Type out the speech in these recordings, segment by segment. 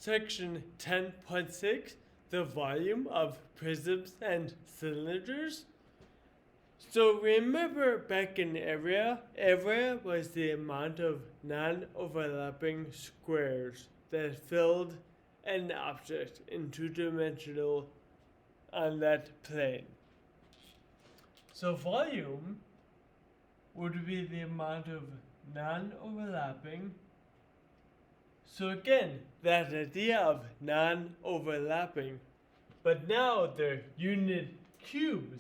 section 10.6, the volume of prisms and cylinders. So remember back in area was the amount of non-overlapping squares that filled an object in two-dimensional on that plane. So volume would be the amount of non-overlapping. So again, that idea of non-overlapping, but now they're unit cubes.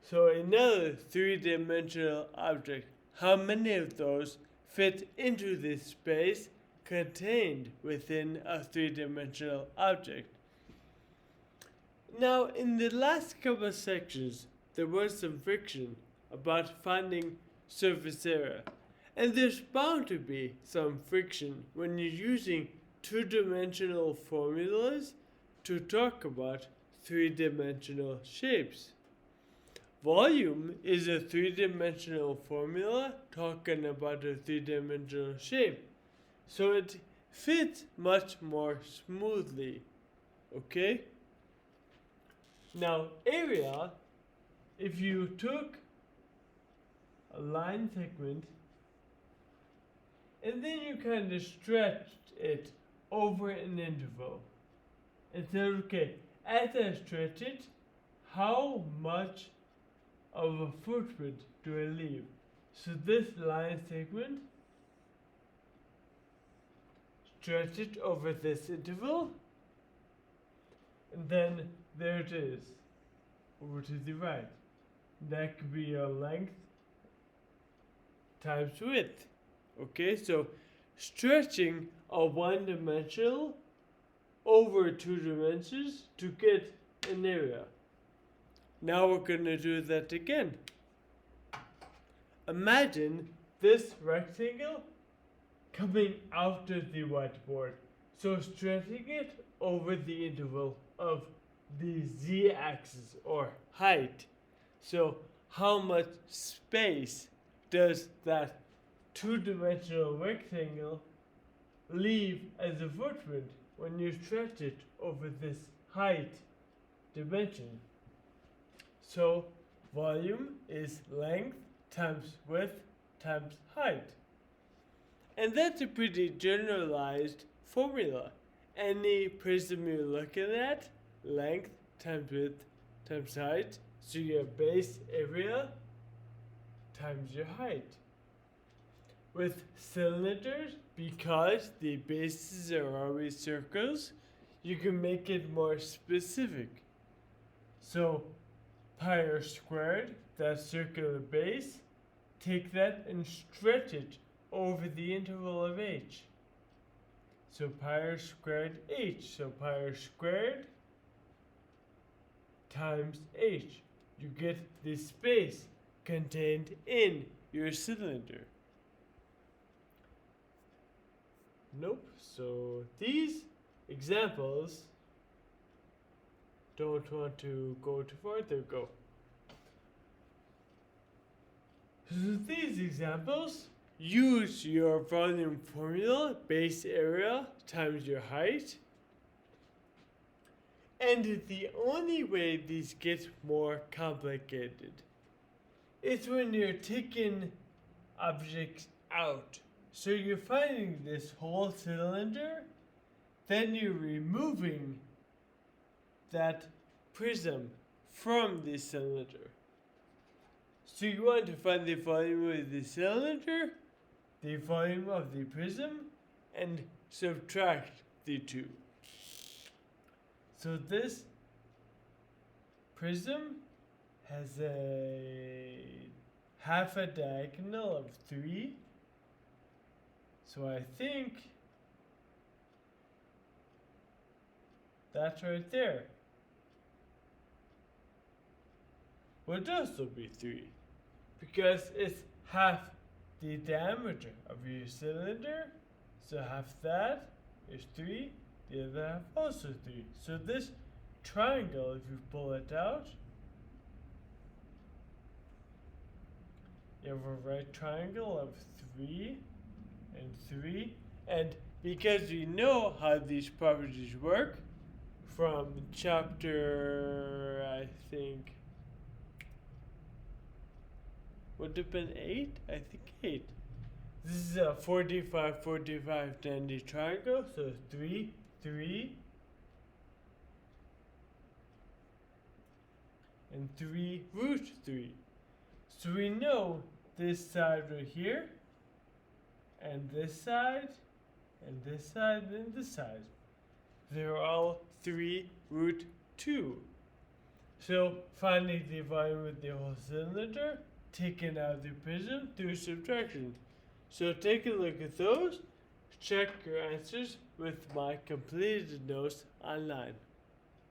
So another three-dimensional object, how many of those fit into this space contained within a three-dimensional object? Now, in the last couple of sections, there was some friction about finding surface area. And there's bound to be some friction when you're using two-dimensional formulas to talk about three-dimensional shapes. Volume is a three-dimensional formula talking about a three-dimensional shape. So it fits much more smoothly. Okay? Now, area, if you took a line segment and then you kind of stretched it over an interval and said, okay, as I stretch it, how much of a footprint do I leave? So this line segment, stretch it over this interval, and then there it is, over to the right. That could be your length times width. Okay, so stretching a one-dimensional over two dimensions to get an area. Now we're going to do that again. Imagine this rectangle coming out of the whiteboard. So stretching it over the interval of the z-axis or height. So how much space does that two-dimensional rectangle leave as a footprint when you stretch it over this height dimension? So volume is length times width times height. And that's a pretty generalized formula. Any prism you're looking at, length times width times height, so your base area times your height. With cylinders, because the bases are always circles, you can make it more specific. So pi r squared, that circular base, take that and stretch it over the interval of h. So pi r squared h, so pi r squared times h. You get the space contained in your cylinder. Nope, so these examples don't want to go too far, there go. So these examples use your volume formula, base area times your height. And the only way these get more complicated is when you're taking objects out. So you're finding this whole cylinder, then you're removing that prism from the cylinder. So you want to find the volume of the cylinder, the volume of the prism, and subtract the two. So this prism has a half a diagonal of 3. So I think that's right there. Well, it also be 3 because it's half the diameter of your cylinder. So half that is 3, the other half also 3. So this triangle, if you pull it out, you have a right triangle of 3 and 3. And because we know how these properties work from chapter, I think, would have been 8? I think 8. This is a 45, 45 90 triangle, so 3, 3, and 3 root 3. So we know this side right here, and this side, and this side, and this side. They're all 3 root 2. So finding the volume of the whole cylinder, taken out of the prism through subtraction. So take a look at those, check your answers with my completed notes online.